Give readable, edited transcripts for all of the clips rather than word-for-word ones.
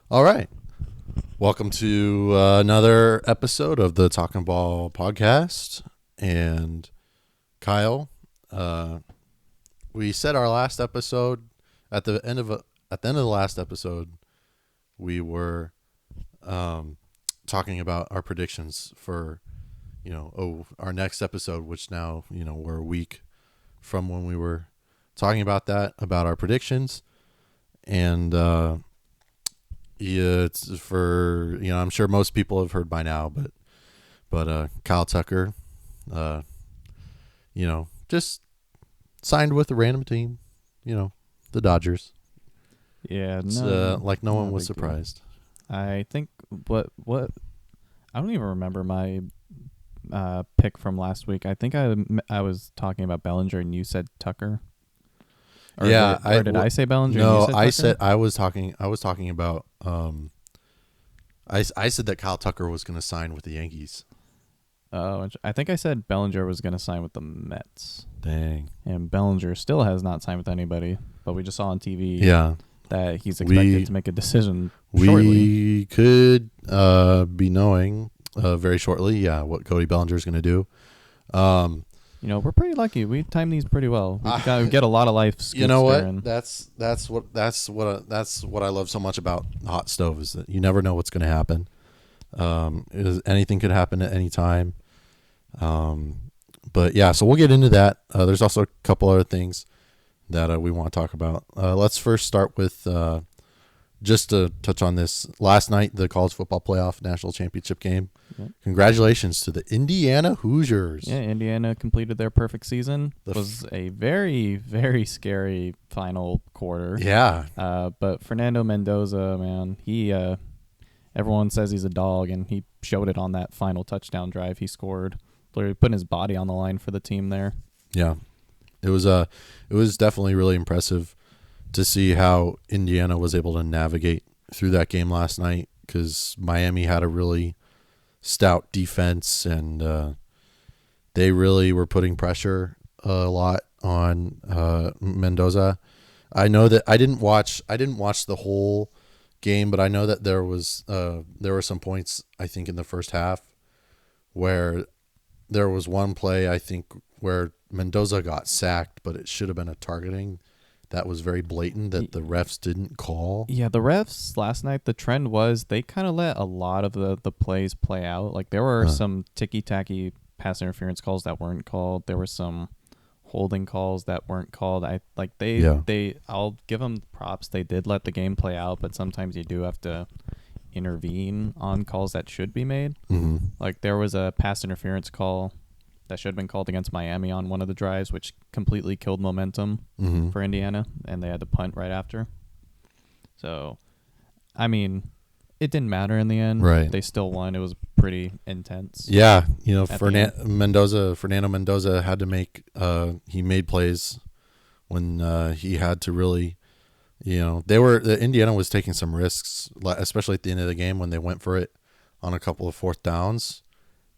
All right. Welcome to another episode of the Talking Ball podcast. And Kyle, we said our last episode at the end of the last episode, we were talking about our predictions for our next episode, which now we're a week from when we were talking about our predictions. And yeah, it's for I'm sure most people have heard by now, but Kyle Tucker, just signed with a random team, the Dodgers. Yeah, It's no, like no one not a was big deal. surprised. I think what I don't even remember my pick from last week. I think I was talking about Bellinger and you said Tucker. Or Yeah, did I say Bellinger? No, and you said Tucker? I was talking about. I said that Kyle Tucker was going to sign with the Yankees. Oh, I think I said Bellinger was going to sign with the Mets. Dang. And Bellinger still has not signed with anybody, but we just saw on TV that he's expected to make a decision shortly. We could be knowing very shortly, what Cody Bellinger is going to do. We're pretty lucky. We time these pretty well. We get a lot of life. You know what? That's what I love so much about the hot stove is that you never know what's going to happen. Anything could happen at any time. But yeah, so we'll get into that. There's also a couple other things that we want to talk about. Let's first start with just to touch on this. Last night, the College Football Playoff National Championship game. Yep. Congratulations to the Indiana Hoosiers. Yeah, Indiana completed their perfect season. It was a very, very scary final quarter. Yeah. But Fernando Mendoza, man, he everyone says he's a dog, and he showed it on that final touchdown drive he scored. Literally putting his body on the line for the team there. Yeah. It was definitely really impressive to see how Indiana was able to navigate through that game last night, because Miami had a really stout defense, and they really were putting pressure a lot on Mendoza. I know that I didn't watch the whole game, but I know that there were some points, I think, in the first half where there was one play, I think, where Mendoza got sacked, but it should have been a targeting that was very blatant that the refs didn't call. Yeah, the refs last night, the trend was they kind of let a lot of the plays play out. Like, there were some ticky-tacky pass interference calls that weren't called. There were some holding calls that weren't called. I'll give them props. They did let the game play out, but sometimes you do have to intervene on calls that should be made. Mm-hmm. Like, there was a pass interference call that should have been called against Miami on one of the drives, which completely killed momentum for Indiana, and they had to punt right after. So, I mean, it didn't matter in the end. Right. They still won. It was pretty intense. Yeah, Fernando Mendoza had to make he made plays when he had to really, Indiana was taking some risks, especially at the end of the game when they went for it on a couple of fourth downs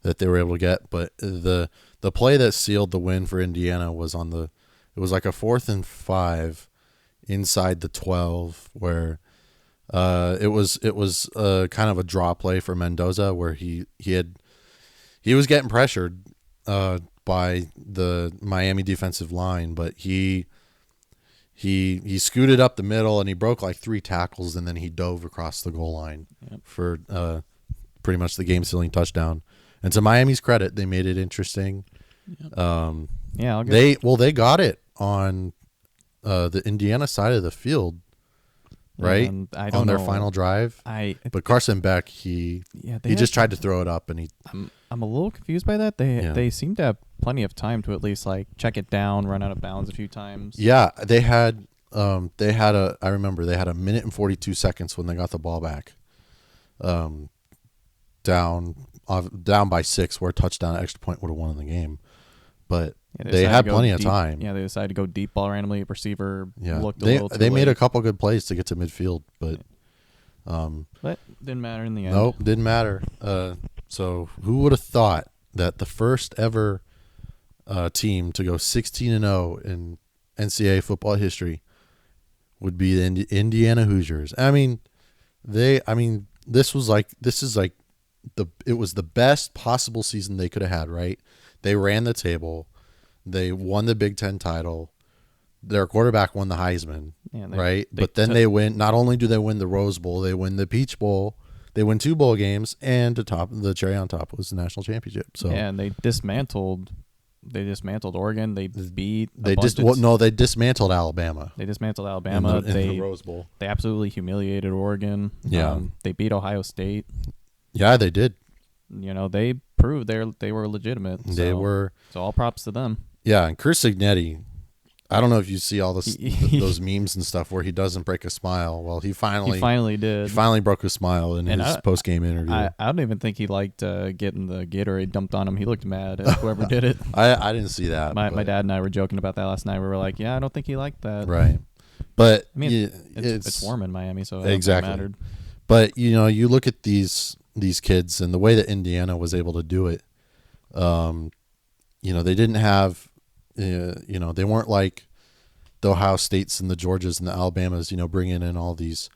that they were able to get. But the play that sealed the win for Indiana was it was like a 4th and 5 inside the 12 where it was kind of a draw play for Mendoza where he was getting pressured by the Miami defensive line, but he scooted up the middle and he broke like 3 tackles, and then he dove across the goal line for pretty much the game-sealing touchdown. And to Miami's credit, they made it interesting. Yep. They got it on the Indiana side of the field, right? And I on don't their know. final drive. But Carson Beck, he just tried to throw it up, and I'm a little confused by that. They seem to have plenty of time to at least like check it down, run out of bounds a few times. Yeah, they had I remember they had a minute and 42 seconds when they got the ball back. Down by 6, where a touchdown extra point would have won the game. But they had plenty of time. Yeah, they decided to go deep ball randomly. Receiver looked a they little too they made late. a couple good plays to get to midfield, but didn't matter in the end. Nope, didn't matter. So who would have thought that the first ever team to go 16-0 in NCAA football history would be the Indiana Hoosiers? I mean, this is like it was the best possible season they could have had, right? They ran the table. They won the Big Ten title. Their quarterback won the Heisman, right? But then they win. Not only do they win the Rose Bowl, they win the Peach Bowl. They win 2 bowl games, and the cherry on top was the national championship. So yeah, and they dismantled Oregon. They beat. They dismantled Alabama. They dismantled Alabama. In the Rose Bowl. They absolutely humiliated Oregon. Yeah, they beat Ohio State. Yeah, they did. They proved they were legitimate. They were. So all props to them. Yeah, and Chris Signetti. I don't know if you see all those memes and stuff where he doesn't break a smile. Well, he finally did. He finally broke a smile in his post-game interview. I don't even think he liked getting the Gatorade dumped on him. He looked mad at whoever did it. I didn't see that. My dad and I were joking about that last night. We were like, yeah, I don't think he liked that. Right. But I mean, it's warm in Miami, so it exactly mattered. But you look at these kids and the way that Indiana was able to do it. They didn't have, they weren't like the Ohio States and the Georgias and the Alabamas, bringing in all these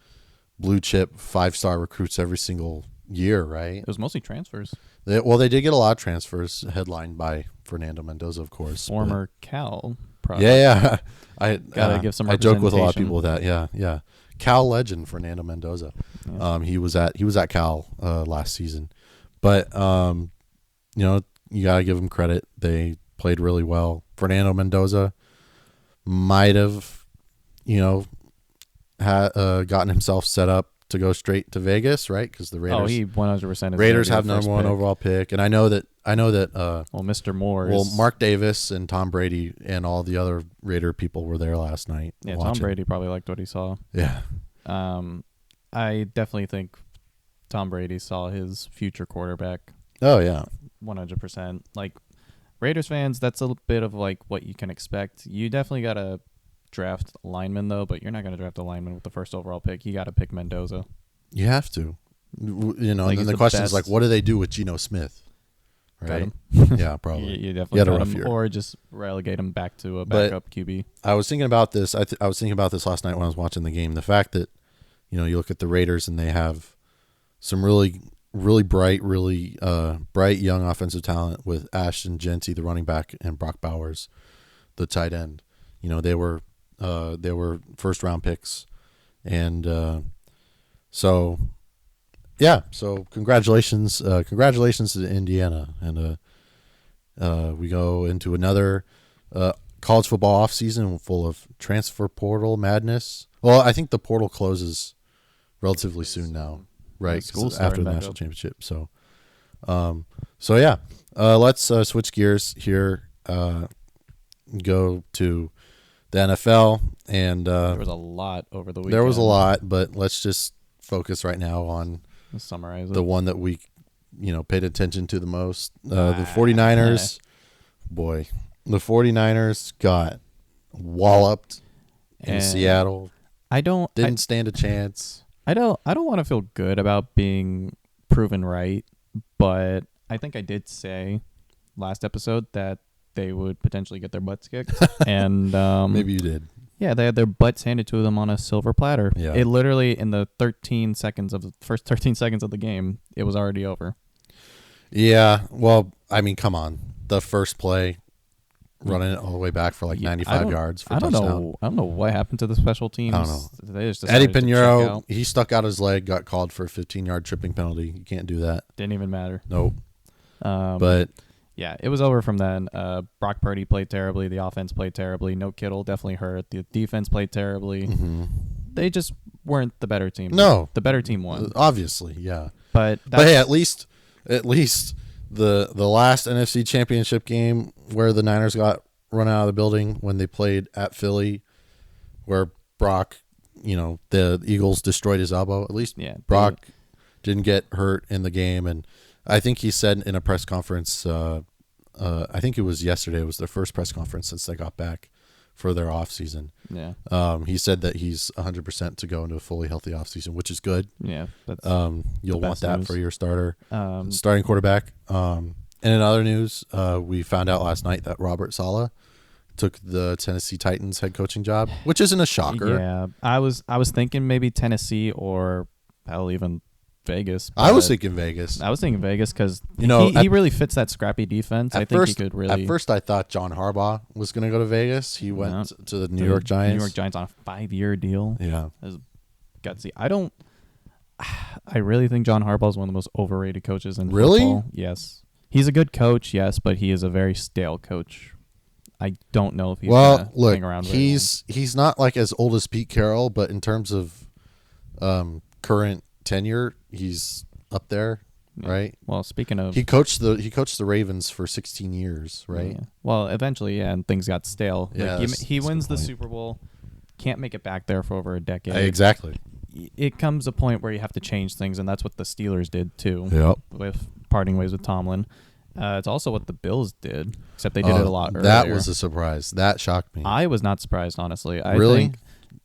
blue chip 5-star recruits every single year, right? It was mostly transfers. They did get a lot of transfers, headlined by Fernando Mendoza, of course. Former Cal product. Yeah. I gotta give some. I joke with a lot of people with that. Yeah. Cal legend Fernando Mendoza. Yeah. He was at Cal last season, but you gotta give him credit. They played really well. Fernando Mendoza might have, gotten himself set up to go straight to Vegas, right? Because the Raiders. Oh, he 100%. Raiders have number 1 overall pick, and I know that. Mr. Moore. Mark Davis and Tom Brady and all the other Raider people were there last night. Yeah, watching. Tom Brady probably liked what he saw. Yeah. I definitely think Tom Brady saw his future quarterback. Oh yeah, 100%. Like Raiders fans, that's a bit of like what you can expect. You definitely gotta draft a lineman though, but you're not gonna draft a lineman with the first overall pick. You gotta pick Mendoza. You have to. And then the question is like, what do they do with Geno Smith? Right? Yeah, probably. You definitely got him, or just relegate him back to a backup QB. I was thinking about this. I was thinking about this last night when I was watching the game. The fact that you look at the Raiders and they have some really, really bright young offensive talent with Ashton Genty, the running back, and Brock Bowers, the tight end. They were first round picks, and so. Yeah, so congratulations to Indiana, and we go into another college football offseason full of transfer portal madness. Well, I think the portal closes relatively soon now, right? After the national championship. So, yeah, let's switch gears here. Go to the NFL, and there was a lot over the weekend. There was a lot, but let's just focus right now on. Summarize it. The one that we, paid attention to the most. The 49ers, boy, the 49ers got walloped in Seattle. Didn't stand a chance. I don't want to feel good about being proven right, but I think I did say last episode that they would potentially get their butts kicked, and maybe you did. Yeah, they had their butts handed to them on a silver platter. Yeah. It literally, in the first 13 seconds of the game, it was already over. Yeah, well, I mean, come on. The first play, running it all the way back for like 95 yards for a touchdown. I don't know what happened to the special teams. I don't know. They just Eddie Pinheiro, he stuck out his leg, got called for a 15-yard tripping penalty. You can't do that. Didn't even matter. Nope. But... yeah, it was over from then. Brock Purdy played terribly. The offense played terribly. No Kittle definitely hurt. The defense played terribly. Mm-hmm. They just weren't the better team. No. The better team won. Obviously, yeah. But hey, at least the last NFC Championship game where the Niners got run out of the building when they played at Philly, where Brock, the Eagles destroyed his elbow. At least Brock didn't get hurt in the game, and I think he said in a press conference, I think it was yesterday, it was their first press conference since they got back for their offseason. Yeah. He said that he's 100% to go into a fully healthy offseason, which is good. Yeah. That's you'll want that news for your starting quarterback. And in other news, we found out last night that Robert Saleh took the Tennessee Titans head coaching job, which isn't a shocker. Yeah. I was thinking maybe Tennessee or hell, even Vegas. I was thinking Vegas. I was thinking Vegas because He he really fits that scrappy defense. I think he could really. At first, I thought John Harbaugh was going to go to Vegas. He went to the New York Giants. New York Giants on a 5-year deal. Yeah. That was gutsy. I really think John Harbaugh is one of the most overrated coaches in football. Yes. He's a good coach, yes, but he is a very stale coach. I don't know if he's hang around. He's not like as old as Pete Carroll, but in terms of current tenure, he's up there, right? Well, speaking of, he coached the Ravens for 16 years, right? Yeah. Well, eventually, and things got stale. Yeah, he wins the Super Bowl, can't make it back there for over a decade. Exactly. It comes a point where you have to change things, and that's what the Steelers did too. Yep. With parting ways with Tomlin. It's also what the Bills did, except they did it a lot earlier. That was a surprise. That shocked me. I was not surprised, honestly. I really? think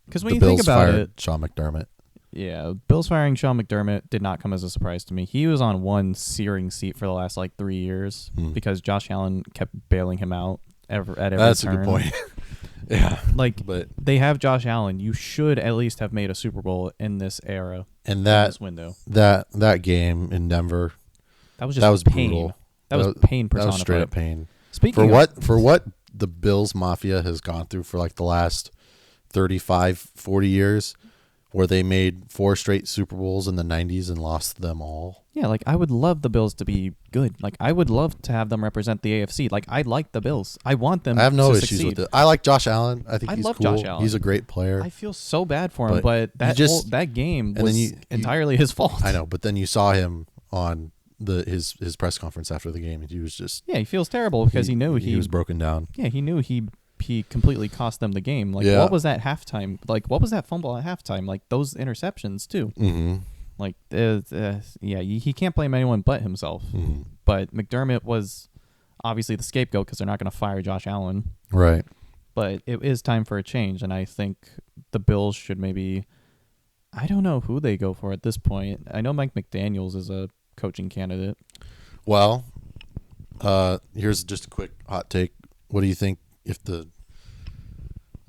because when you think about it, Sean McDermott. Yeah, Bills firing Sean McDermott did not come as a surprise to me. He was on one searing seat for the last 3 years because Josh Allen kept bailing him out at every That's turn. a good point. Yeah, but they have Josh Allen. You should at least have made a Super Bowl in this era, and this window. That game in Denver, that was pain. Brutal. That was pain personified. That was straight up pain. Speaking for what the Bills Mafia has gone through for the last 35, 40 years, where they made 4 straight Super Bowls in the 90s and lost them all. Yeah, I would love the Bills to be good. I would love to have them represent the AFC. I like the Bills. I want them to I have no issues succeed. with it. I like Josh Allen. I think he's love cool. Josh Allen. He's a great player. I feel so bad for him, but that game was entirely his fault. I know, but then you saw him on his press conference after the game, and he was just he feels terrible because he knew he was broken down. Yeah, he knew he completely cost them the game. What was that halftime? What was that fumble at halftime? Those interceptions too. Mm-hmm. He can't blame anyone but himself. Mm-hmm. But McDermott was obviously the scapegoat because they're not going to fire Josh Allen. Right. But it is time for a change, and I think the Bills should maybe. I don't know who they go for at this point. I know Mike McDaniels is a coaching candidate. Well, here's just a quick hot take. What do you think if the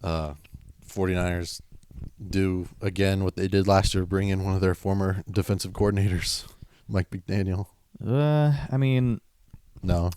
49ers do again what they did last year, bring in one of their former defensive coordinators, Mike McDaniel? I mean, no.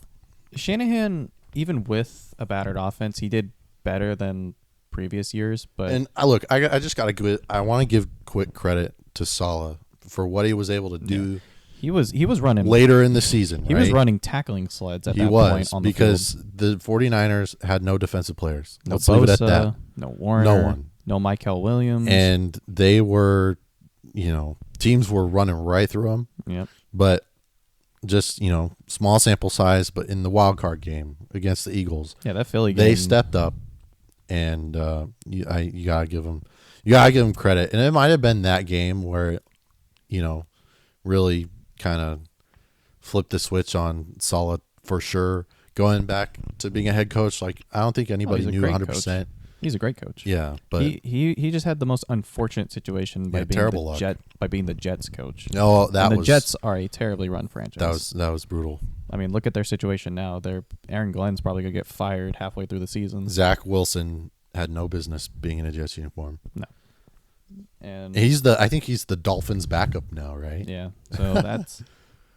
Shanahan, even with a battered offense, he did better than previous years. But I just got to give it. I want to give quick credit to Saleh for what he was able to do. Yeah. He was running later in the season. He was running tackling sleds at that point on the because field. the 49ers had no defensive players. No Let's Bosa, leave it at that. No Warner. No one. No Michael Williams. And they were, teams were running right through them. Yep. But just, small sample size, but in the wild card game against the Eagles. Yeah, that Philly game. They stepped up, and you gotta give them credit. And it might have been that game where, really kind of flipped the switch on Saleh for sure. Going back to being a head coach, I don't think anybody knew 100%. He's a great coach. Yeah, but he just had the most unfortunate situation by being the Jets coach. No, the Jets are a terribly run franchise. That was brutal. I mean, look at their situation now. Aaron Glenn's probably gonna get fired halfway through the season. Zach Wilson had no business being in a Jets uniform. No. And I think he's the Dolphins' backup now, right? Yeah. So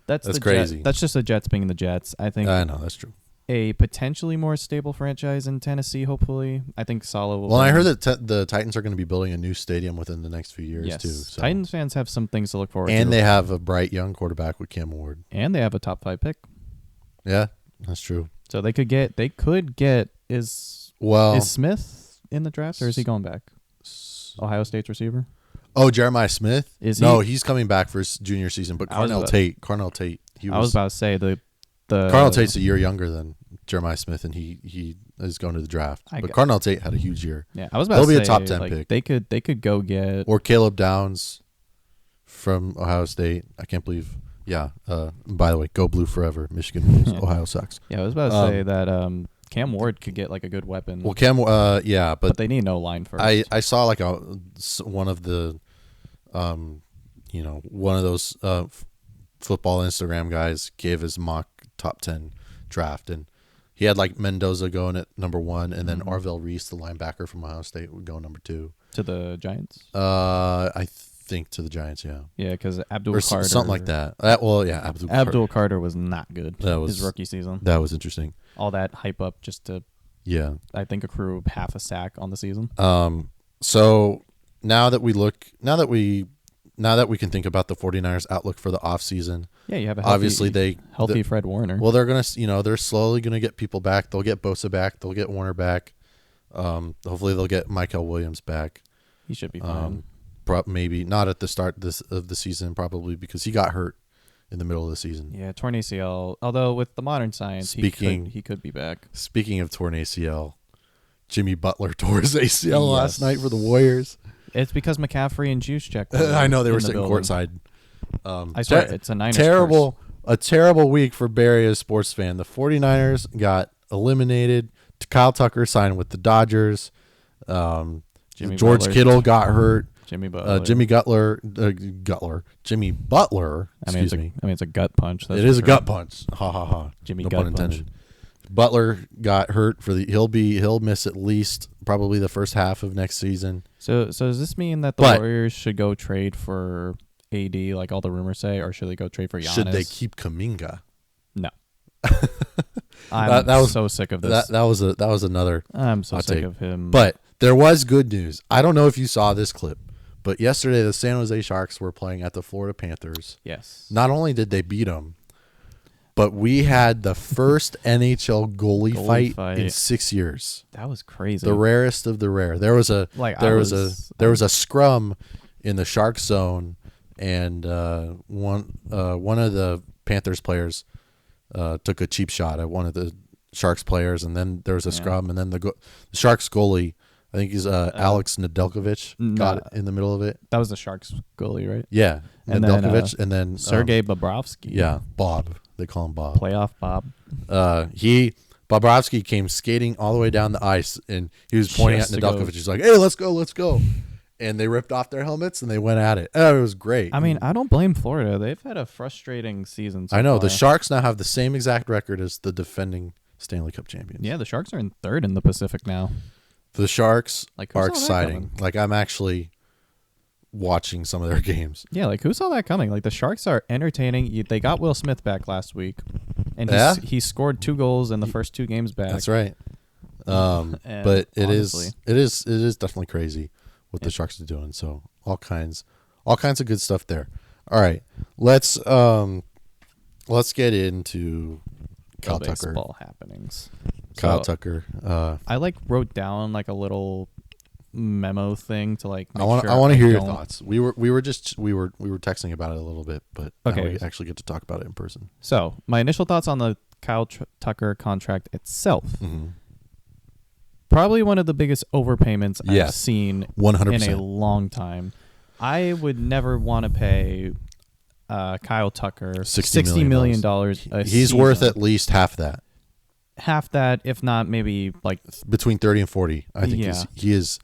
that's crazy. That's just the Jets being the Jets. I think. I know that's true. A potentially more stable franchise in Tennessee, hopefully. I think Saleh will. Well, I heard that the Titans are going to be building a new stadium within the next few years too. So. Titans fans have some things to look forward to. And they have a bright young quarterback with Cam Ward. And they have a top 5 pick. Yeah, that's true. So they could get is Smith in the draft or is he going back? Ohio State's receiver. Oh, Jeremiah Smith? Is no, he? he's coming back for his junior season. But Carnell Tate. I was about to say the Carnell Tate's a year younger than Jeremiah Smith, and he is going to the draft. But Carnell Tate had a huge year. Yeah, I was about to say he'll be a top 10 pick. They could go get or Caleb Downs from Ohio State. I can't believe. Yeah. By the way, go blue forever. Michigan rules. Ohio sucks. Yeah, I was about to say that Cam Ward could get a good weapon. Well, but they need no line first. I saw one of the, one of those football Instagram guys gave his mock top 10 draft, and he had Mendoza going at number 1, and then Arvell Reese, the linebacker from Ohio State, would go number 2 to the Giants. I think to the Giants. Yeah. Yeah, because Abdul Or Carter. something like that. Abdul Carter was not good his rookie season. That was interesting. All that hype up just to, I think, accrue half a sack on the season. So now that we can think about the 49ers outlook for the offseason. Yeah, you have a healthy Fred Warner. Well, they're they're slowly gonna get people back. They'll get Bosa back. They'll get Warner back. Hopefully they'll get Michael Williams back. He should be fine. Maybe not at the start of the season, probably because he got hurt in the middle of the season. Yeah, torn ACL. Although with the modern science, he could be back. Speaking of torn ACL, Jimmy Butler tore his ACL last night for the Warriors. It's because McCaffrey and Juszczyk. I know they were sitting courtside. I swear, it's a Niners terrible week for Barry as a sports fan. The 49ers got eliminated. Kyle Tucker signed with the Dodgers. George Kittle got hurt. Jimmy Butler. Jimmy Butler. Excuse me. It's a gut punch. It is a gut punch. Ha ha ha. Jimmy no gut pun intended. Punch. Butler got hurt he'll miss at least probably the first half of next season. So does this mean that the Warriors should go trade for AD like all the rumors say, or should they go trade for Giannis? Should they keep Kuminga? No. I'm so sick of this. That was another. I'm so sick of him. But there was good news. I don't know if you saw this clip, but yesterday the San Jose Sharks were playing at the Florida Panthers. Yes. Not only did they beat them, but we had the first NHL goalie fight in 6 years. That was crazy. The rarest of the rare. There was a scrum in the Shark zone, and one of the Panthers players took a cheap shot at one of the Sharks players, and then there was a scrum, and then the Sharks goalie, I think he's Alex Nedeljkovic, got in the middle of it. That was the Sharks goalie, right? Yeah, Nedeljkovic, and then Sergei Bobrovsky. Yeah, Bob. They call him Bob. Playoff Bob. Bobrovsky came skating all the way down the ice, and he was pointing at Nedeljkovic. He's like, "Hey, let's go!" And they ripped off their helmets and they went at it. Oh, it was great. I mean, I don't blame Florida. They've had a frustrating season. I know the Sharks now have the same exact record as the defending Stanley Cup champions. Yeah, the Sharks are in third in the Pacific now. The Sharks are exciting. Like, I'm actually watching some of their games. Yeah, like, who saw that coming? Like, the Sharks are entertaining. They got Will Smith back last week, and he scored 2 goals in the first 2 games back. That's right. But it is definitely crazy what the Sharks are doing. So all kinds of good stuff there. All right, let's get into Kyle Tucker. Baseball happenings. Kyle Tucker. I wrote down like a little memo thing to like. I want to hear your thoughts. We were texting about it a little bit, but now we actually get to talk about it in person. So my initial thoughts on the Kyle Tucker contract itself. Mm-hmm. Probably one of the biggest overpayments I've seen 100%. in a long time. I would never want to pay Kyle Tucker $60 million a season. He's worth at least half that. Half that, if not maybe like between 30 and 40. I think he's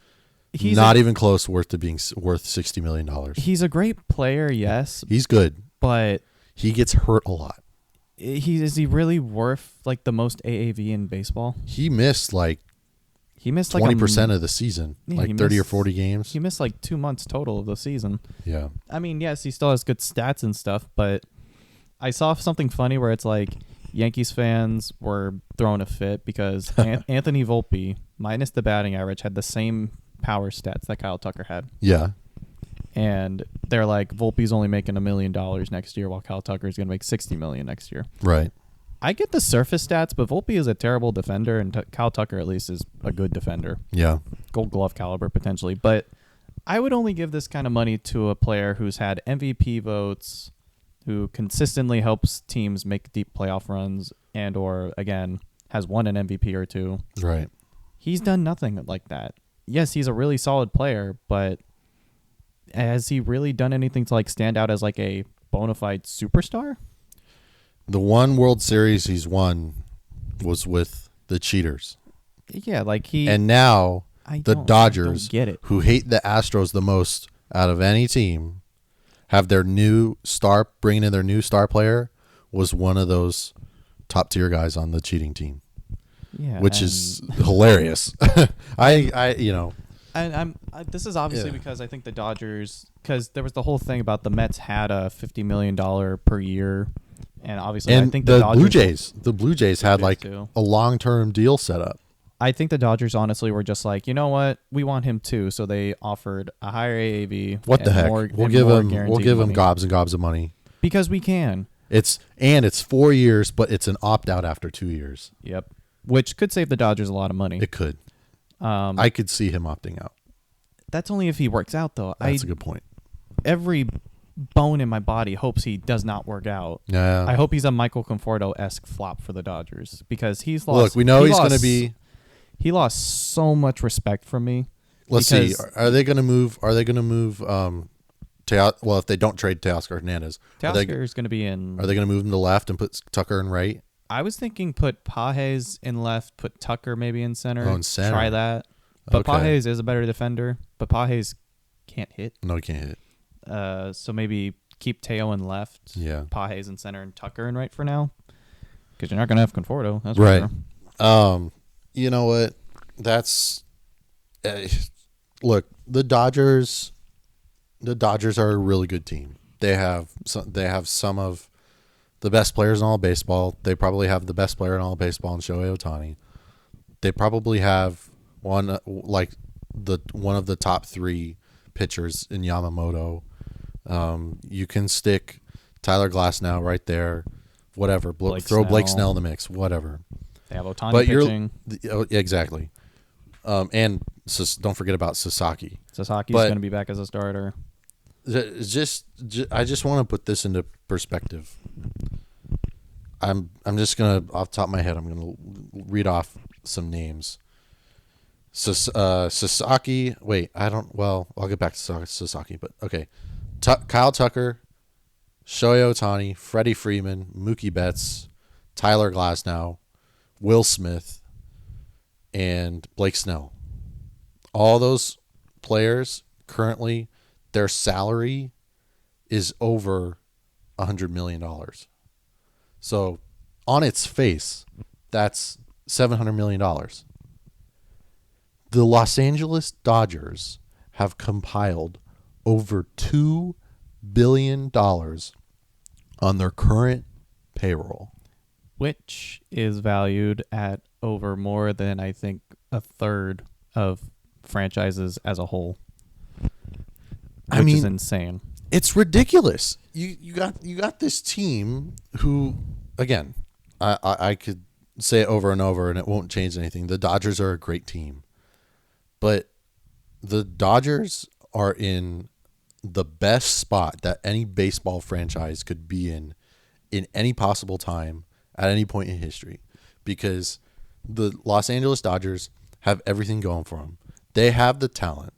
not even close to being worth $60 million. He's a great player, yes. He's good, but he gets hurt a lot. Is he really worth like the most AAV in baseball? He missed 20% of the season, 30 or 40 games. He missed like 2 months total of the season. Yeah. I mean, yes, he still has good stats and stuff, but I saw something funny where it's like Yankees fans were throwing a fit because Anthony Volpe, minus the batting average, had the same power stats that Kyle Tucker had. Yeah. And they're like, Volpe's only making $1 million next year while Kyle Tucker is going to make $60 million next year. Right. I get the surface stats, but Volpe is a terrible defender, and Kyle Tucker at least is a good defender. Yeah. Gold Glove caliber potentially. But I would only give this kind of money to a player who's had MVP votes, who consistently helps teams make deep playoff runs, and or, again, has won an MVP or 2. Right. He's done nothing like that. Yes, he's a really solid player, but has he really done anything to like stand out as like a bona fide superstar? The one World Series he's won was with the Cheaters. Yeah, like he... And now the Dodgers, get it. who hate the Astros the most out of any team, have their new star, bringing in their new star player, was one of those top-tier guys on the cheating team. Yeah, which is hilarious. I And this is obviously because I think the Dodgers, because there was the whole thing about the Mets had a $50 million per year, and obviously I think the Dodgers, Blue Jays had like too. a long-term deal set up. I think the Dodgers honestly were just like, you know what, we want him too, so they offered a higher AAV. What the heck? We'll give him gobs and gobs of money because we can. It's 4 years, but it's an opt-out after 2 years. Yep, which could save the Dodgers a lot of money. It could. I could see him opting out. That's only if he works out, though. That's a good point. Every bone in my body hopes he does not work out. Yeah. I hope he's a Michael Conforto-esque flop for the Dodgers because he's lost. Look, we know he's going to be. He lost so much respect from me. Let's see. Are they going to move? Well, if they don't trade Teoscar Hernandez, Teoscar is going to be in. Are they going to move him to left and put Tucker in right? I was thinking put Pages in left, put Tucker maybe in center. Oh, in center. Try that. But Pages is a better defender. But Pages can't hit. No, he can't hit. So maybe keep Teo in left. Yeah. Pages in center and Tucker in right for now. Because you're not going to have Conforto. That's right. For sure. You know what? That's look. The Dodgers are a really good team. They have some of the best players in all of baseball. They probably have the best player in all of baseball in Shohei Ohtani. They probably have one of the top 3 pitchers in Yamamoto. You can stick Tyler Glasnow right there. Whatever. Throw Blake Snell in the mix. Whatever. They have Ohtani pitching. Exactly. And don't forget about Sasaki. Sasaki's going to be back as a starter. I just want to put this into perspective. I'm just gonna, off the top of my head, I'm gonna read off some names. Sasaki. Wait, I'll get back to Sasaki, but okay. Kyle Tucker, Shohei Ohtani, Freddie Freeman, Mookie Betts, Tyler Glasnow, Will Smith, and Blake Snell. All those players currently, their salary is over $100 million. So on its face, that's $700 million. The Los Angeles Dodgers have compiled over $2 billion on their current payroll, which is valued at over more than, I think, a third of franchises as a whole. Which is insane. It's ridiculous. You got this team who, again, I could say it over and over and it won't change anything. The Dodgers are a great team. But the Dodgers are in the best spot that any baseball franchise could be in any possible time at any point in history, because the Los Angeles Dodgers have everything going for them. They have the talent.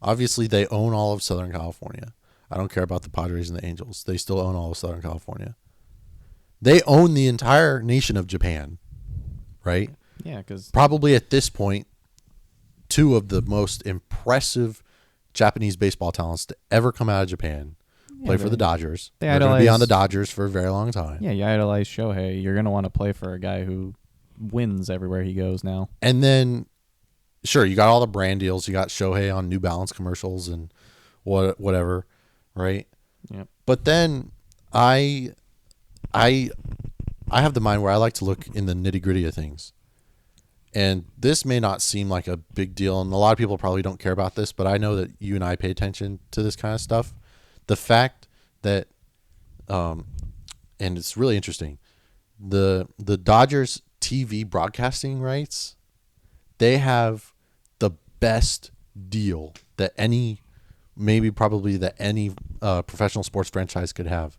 Obviously, they own all of Southern California. I don't care about the Padres and the Angels. They still own all of Southern California. They own the entire nation of Japan, right? Yeah, because probably at this point, 2 of the most impressive Japanese baseball talents to ever come out of Japan play for the Dodgers. They're going to be on the Dodgers for a very long time. Yeah, you idolize Shohei. You're going to want to play for a guy who wins everywhere he goes now. And then, sure, you got all the brand deals. You got Shohei on New Balance commercials and whatever, right? Yep. But then I have the mind where I like to look in the nitty-gritty of things. And this may not seem like a big deal, and a lot of people probably don't care about this, but I know that you and I pay attention to this kind of stuff. The fact that, and it's really interesting, the Dodgers TV broadcasting rights, they have the best deal that any professional sports franchise could have.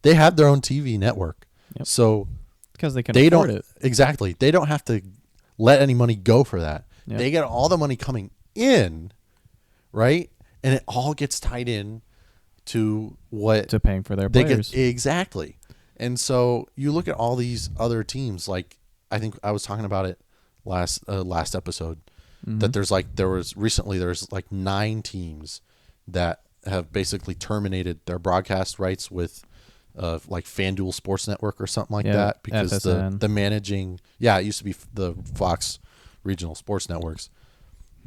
They have their own TV network. Yep. So because they can afford it. Exactly. They don't have to let any money go for that. Yep. They get all the money coming in, right? And it all gets tied in to paying for their players. Exactly. And so you look at all these other teams, like I think I was talking about it last episode, that there was 9 teams that have basically terminated their broadcast rights with like FanDuel Sports Network or something like that, because FSN. the managing, it used to be the Fox regional sports networks.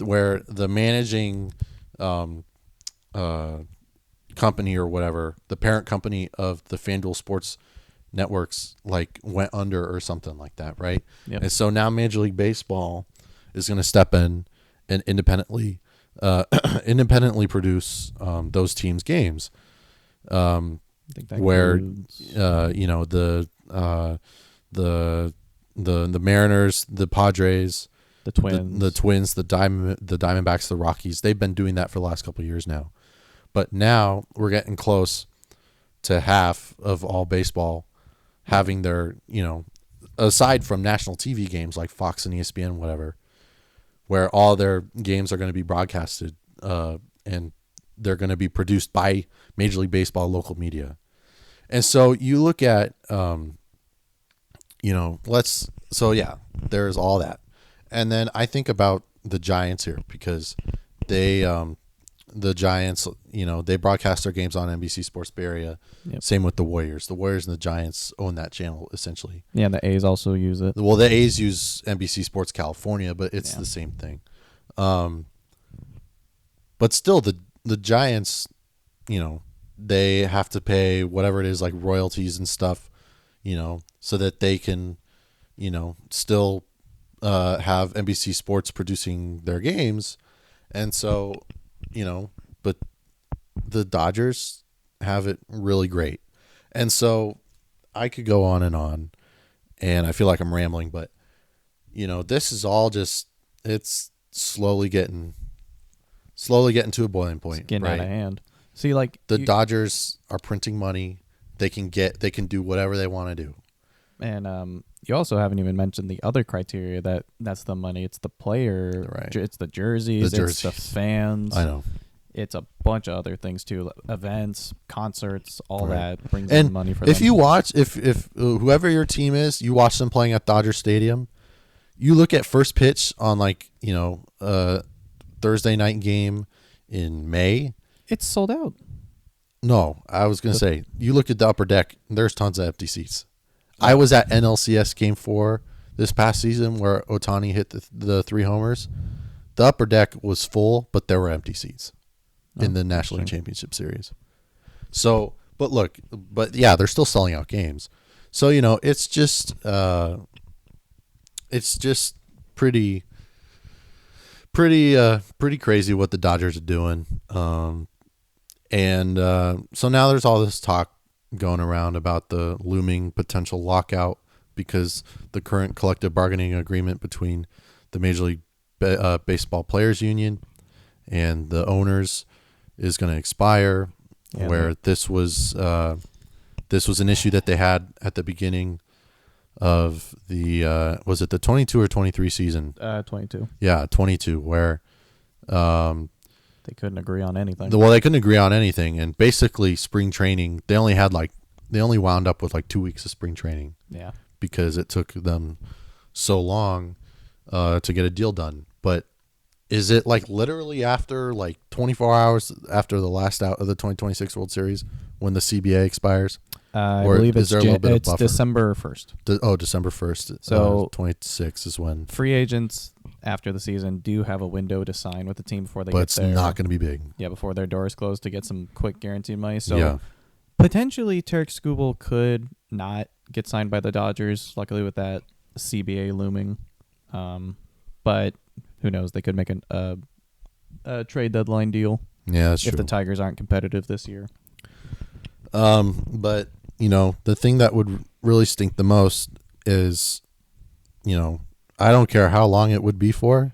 where the managing um, company or whatever, the parent company of the FanDuel Sports networks, like went under or something like that, right? Yep. And so now Major League Baseball is going to step in and independently independently produce those teams' games. I think that Where includes- the Mariners, the Padres, the Twins, the Twins, the Diamondbacks, the Rockies, they've been doing that for the last couple of years now. But now we're getting close to half of all baseball having their, aside from national TV games like Fox and ESPN, whatever, where all their games are going to be broadcasted and they're going to be produced by Major League Baseball local media. And so you look at, there's all that. And then I think about the Giants here because the Giants, they broadcast their games on NBC Sports Bay Area. Yep. Same with the Warriors. The Warriors and the Giants own that channel essentially. Yeah, and the A's also use it. Well, the A's use NBC Sports California, but it's the same thing. But still, the Giants, they have to pay whatever it is, like royalties and stuff, so that they can, still have NBC Sports producing their games. And so, but the Dodgers have it really great. And so I could go on, and I feel like I'm rambling, but, this is all just, it's slowly getting to a boiling point. It's getting right? out of hand. See, like the Dodgers are printing money. They can do whatever they want to do. And you also haven't even mentioned the other criteria that's the money. It's the player. Right. It's the jerseys. It's the fans. I know. It's a bunch of other things too. Events, concerts, all Right. that brings And in money for them. if you watch, if whoever your team is, you watch them playing at Dodger Stadium, you look at first pitch on Thursday night game in May. It's sold out. No, I was going to say, you look at the upper deck, there's tons of empty seats. I was at NLCS Game 4 this past season where Ohtani hit the 3 homers. The upper deck was full, but there were empty seats in the National League Championship Series. So, but yeah, they're still selling out games. So, it's just pretty crazy what the Dodgers are doing. And so now there's all this talk going around about the looming potential lockout because the current collective bargaining agreement between the Major League Baseball Players Union and the owners is going to expire. Yeah, where this was an issue that they had at the beginning of the was it the 22 or 23 season? 22. Yeah, 22, where they couldn't agree on anything. Well, they couldn't agree on anything, and basically spring training, they only wound up with 2 weeks of spring training. Yeah. Because it took them so long to get a deal done. But is it literally after 24 hours after the last out of the 2026 World Series when the CBA expires? I believe it's buffer? December 1st. December 1st. So 26 is when. Free agents after the season do have a window to sign with the team before they but get it's there. not going to be big. Yeah, before their doors close to get some quick guaranteed money. So yeah. Potentially Tarek Skubal could not get signed by the Dodgers, luckily with that CBA looming. But who knows? They could make a trade deadline deal. Yeah, that's if true. the Tigers aren't competitive this year. But the thing that would really stink the most is, I don't care how long it would be for,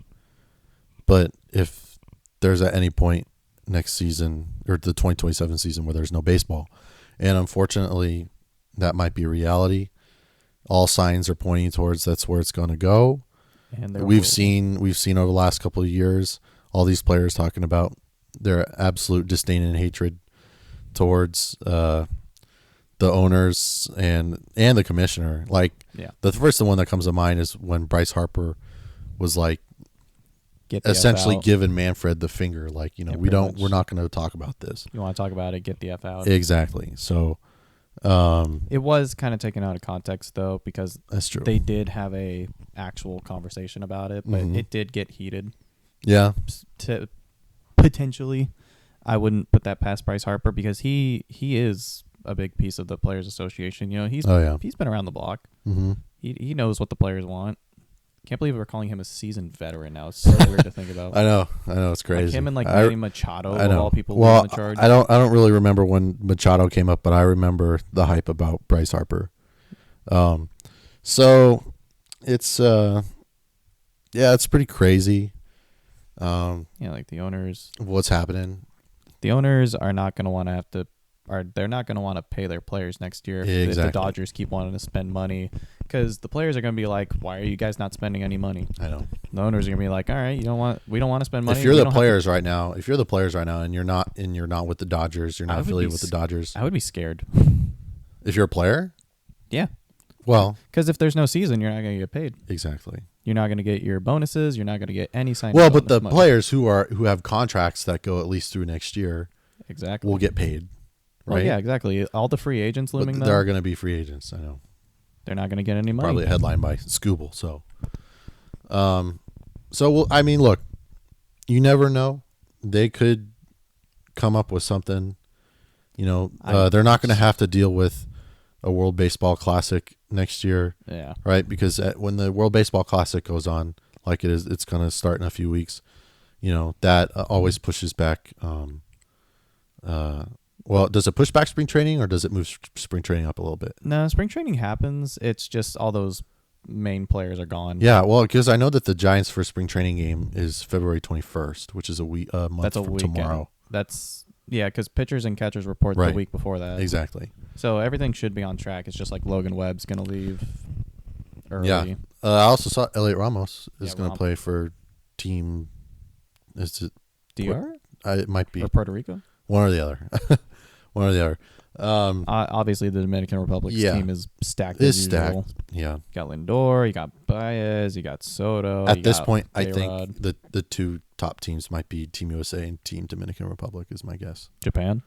but if there's at any point next season or the 2027 season where there's no baseball, and unfortunately that might be a reality. All signs are pointing towards that's where it's going to go. And we've seen over the last couple of years all these players talking about their absolute disdain and hatred towards the owners and the commissioner. The first one that comes to mind is when Bryce Harper was essentially giving Manfred the finger, we're not going to talk about this. You want to talk about it, get the F out. Exactly. So it was kind of taken out of context though, because that's true. They did have a actual conversation about it, but it did get heated. Yeah. To potentially, I wouldn't put that past Bryce Harper because he is a big piece of the Players Association. You know, he's been around the block. Mm-hmm. He knows what the players want. Can't believe we're calling him a seasoned veteran now. It's so weird to think about. I know, it's crazy. Like him and Manny Machado, I know. of all people, well, in the charge. I don't really remember when Machado came up, but I remember the hype about Bryce Harper. So it's it's pretty crazy. Like the owners. What's happening? The owners are not going to want to they're not going to want to pay their players next year if the Dodgers keep wanting to spend money, because the players are going to be like, why are you guys not spending any money? I know. The owners are going to be like, all right, we don't want to spend money. If you're the players right now, and you're not with the Dodgers, you're not affiliated with the Dodgers. I would be scared. If you're a player? Yeah. Well, because if there's no season, you're not going to get paid. Exactly. You're not going to get your bonuses. You're not going to get any sign. Well, but the players who have contracts that go at least through next year, exactly, will get paid. Right? Well, yeah, exactly. All the free agents looming. There are going to be free agents. I know. They're not going to get any money. Probably a headline by Scooble. So, I mean, look, you never know. They could come up with something. You know, they're not going to have to deal with a World Baseball Classic next year. Yeah. Right? Because when the World Baseball Classic goes on, like it's going to start in a few weeks, you know, that always pushes back. Well, does it push back spring training, or does it move spring training up a little bit? No, spring training happens. It's just all those main players are gone. Yeah, well, because I know that the Giants' first spring training game is February 21st, which is a month from tomorrow. Because pitchers and catchers report the week before that. Exactly. So everything should be on track. It's just like Logan Webb's going to leave early. Yeah. I also saw Elliot Ramos is going to play for team. Is it DR? It might be. Or Puerto Rico? One or the other. One or the other. Obviously, the Dominican Republic's team is stacked. It's stacked. Yeah. You got Lindor, you got Baez, you got Soto. At this point, I think the two top teams might be Team USA and Team Dominican Republic, is my guess. Japan?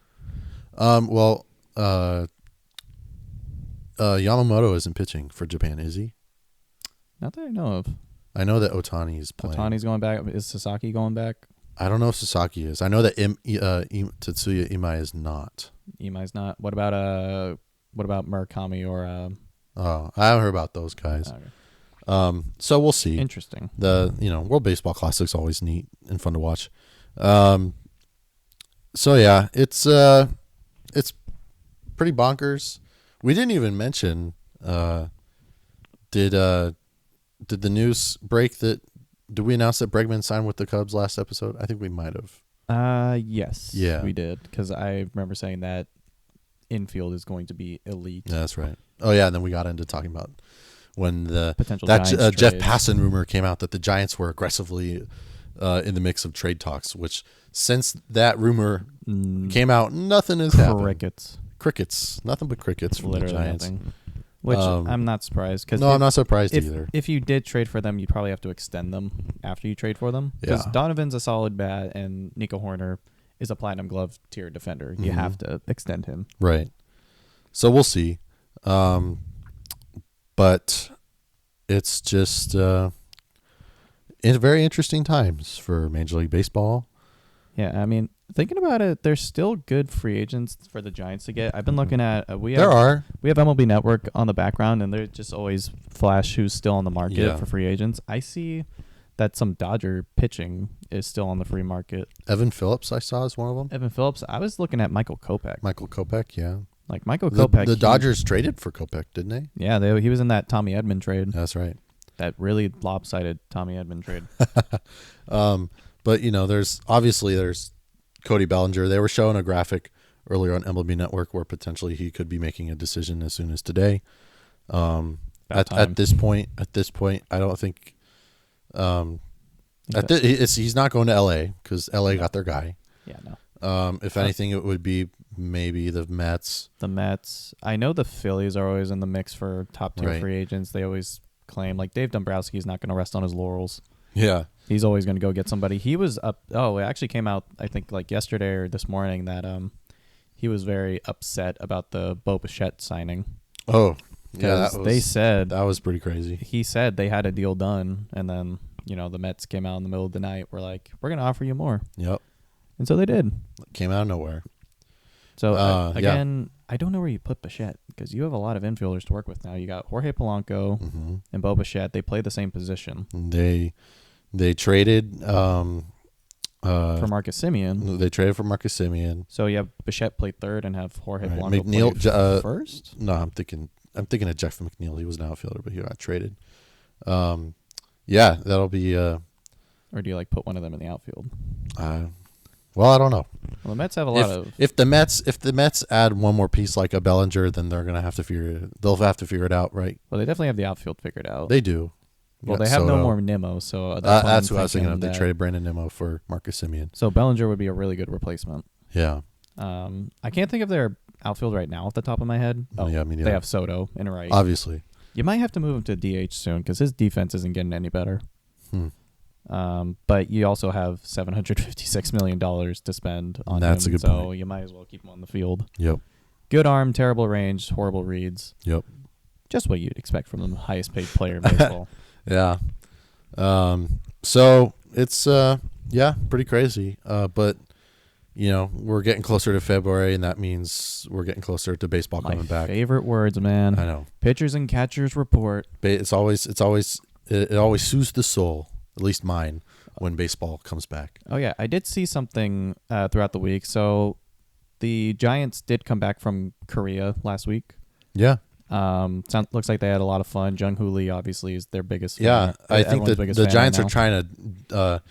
Yamamoto isn't pitching for Japan, is he? Not that I know of. I know that Ohtani is playing. Ohtani's going back. Is Sasaki going back? I don't know if Sasaki is. I know that Tetsuya Imai is not. Imai's not. What about Murakami or? I haven't heard about those guys. Okay. So we'll see. Interesting. The World Baseball Classic's always neat and fun to watch. So yeah, it's pretty bonkers. We didn't even mention. Did the news break that? Did we announce that Bregman signed with the Cubs last episode? I think we might have. Yes. Yeah. We did, because I remember saying that infield is going to be elite. Yeah, that's right. Oh yeah, and then we got into talking about when the potential Jeff Passan rumor came out that the Giants were aggressively in the mix of trade talks. Which since that rumor came out, nothing has happened. Crickets. Nothing but crickets from Literally the Giants. Nothing. Which I'm not surprised. No, I'm not surprised either. If you did trade for them, you'd probably have to extend them after you trade for them. Because Donovan's a solid bat, and Nico Horner is a platinum glove tier defender. You have to extend him. Right. So we'll see. But it's just very interesting times for Major League Baseball. Yeah, I mean, thinking about it, there's still good free agents for the Giants to get. I've been looking at we have MLB Network on the background, and they just always flash who's still on the market for free agents. I see that some Dodger pitching is still on the free market. Evan Phillips, I saw, is one of them. Evan Phillips. I was looking at Michael Kopech. Yeah. Like Michael Kopech. The Dodgers traded for Kopech, didn't they? Yeah, he was in that Tommy Edman trade. That's right. That really lopsided Tommy Edman trade. But there's Cody Bellinger. They were showing a graphic earlier on MLB Network where potentially he could be making a decision as soon as today. At this point, I don't think. He's not going to LA because LA got their guy. Yeah, no. If anything, it would be maybe the Mets. The Mets. I know the Phillies are always in the mix for top tier free agents. They always claim, like, Dave Dombrowski's not going to rest on his laurels. Yeah. He's always going to go get somebody. He was up. Oh, it actually came out, I think, like yesterday or this morning that he was very upset about the Bo Bichette signing. Oh, yeah. They said that was pretty crazy. He said they had a deal done, and then the Mets came out in the middle of the night. We're like, we're going to offer you more. Yep. And so they did. Came out of nowhere. So, again, I don't know where you put Bichette because you have a lot of infielders to work with now. You got Jorge Polanco and Bo Bichette. They play the same position. They traded for Marcus Semien. They traded for Marcus Semien. So you have Bichette play third and have Jorge Polanco McNeil play first? No, I'm thinking of Jeff McNeil. He was an outfielder, but he got traded. Yeah, that'll be or do you like put one of them in the outfield? Well, I don't know. Well, the Mets have a lot of. If the Mets add one more piece like a Bellinger, then they'll have to figure it out, right? Well, they definitely have the outfield figured out. They do. Well, they have no more Nimmo, so that's what I was thinking of. They traded Brandon Nimmo for Marcus Semien. So Bellinger would be a really good replacement. Yeah. I can't think of their outfield right now off the top of my head. Oh, yeah, I mean, they have Soto in right. Obviously. You might have to move him to DH soon because his defense isn't getting any better. But you also have $756 million to spend on him. That's a good point. You might as well keep him on the field. Yep. Good arm, terrible range, horrible reads. Yep. Just what you'd expect from the highest paid player in baseball. Yeah. So it's pretty crazy. But we're getting closer to February, and that means we're getting closer to baseball coming back. Favorite words, man. I know. Pitchers and catchers report. It always soothes the soul, at least mine, when baseball comes back. Oh yeah, I did see something throughout the week. So the Giants did come back from Korea last week. Yeah. Looks like they had a lot of fun. Jung Hoo Lee obviously is their biggest fan. Yeah, I think the Giants are trying to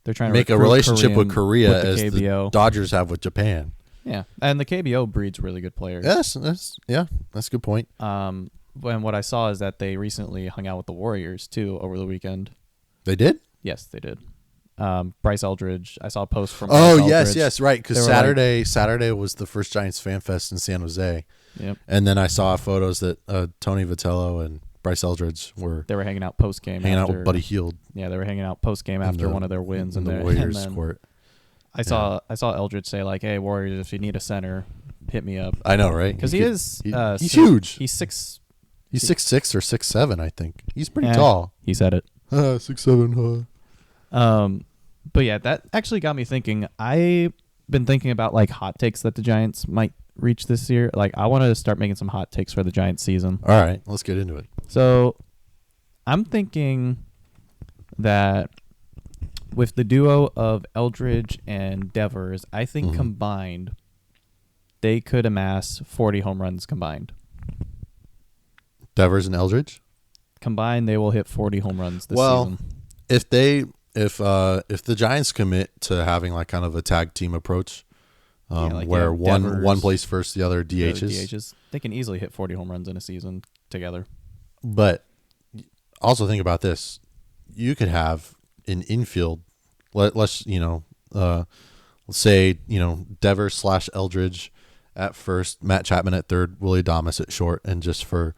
they're trying to make a relationship with Korea with as the Dodgers have with Japan. Yeah, and the KBO breeds really good players. Yes, that's a good point. And what I saw is that they recently hung out with the Warriors too over the weekend. They did? Yes, they did. Bryce Eldridge. I saw a post from. Oh Bryce yes, right. Because Saturday was the first Giants Fan Fest in San Jose. Yep. And then I saw photos that Tony Vitello and Bryce Eldridge were hanging out post game. Hanging out with Buddy Hield. Yeah, they were hanging out post game after one of their wins in the Warriors court. I saw Eldridge say like, "Hey Warriors, if you need a center, hit me up." I know, right? Because he's huge. He's 6'6" or 6'7", I think. He's pretty tall. He said it. 6'7". But yeah, that actually got me thinking. I've been thinking about like hot takes that the Giants might reach this year. Like I want to start making some hot takes for the Giants season. All right, let's get into it. So I'm thinking that with the duo of Eldridge and Devers, I think combined they could amass 40 home runs combined. Devers and Eldridge? Combined, they will hit 40 home runs this season. If the Giants commit to having like kind of a tag team approach, where one plays first, the other DHs. They can easily hit 40 home runs in a season together. But also think about this: you could have an infield. Let's say Devers / Eldridge at first, Matt Chapman at third, Willie Adames at short, and just for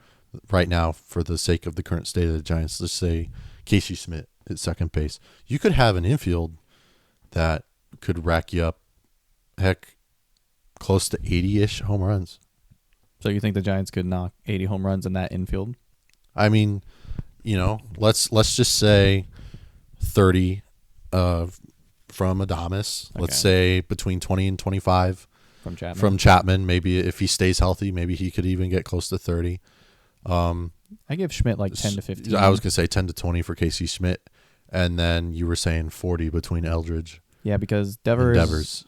right now, for the sake of the current state of the Giants, let's say Casey Schmidt at second base. You could have an infield that could rack you up, close to 80-ish home runs. So you think the Giants could knock 80 home runs in that infield? I mean, let's just say 30 from Adames. Okay. Let's say between 20 and 25 from Chapman. Maybe if he stays healthy, maybe he could even get close to 30. I give Schmidt like 10 to 15. I was going to say 10 to 20 for Casey Schmidt. And then you were saying 40 between Eldridge. Yeah, because Devers,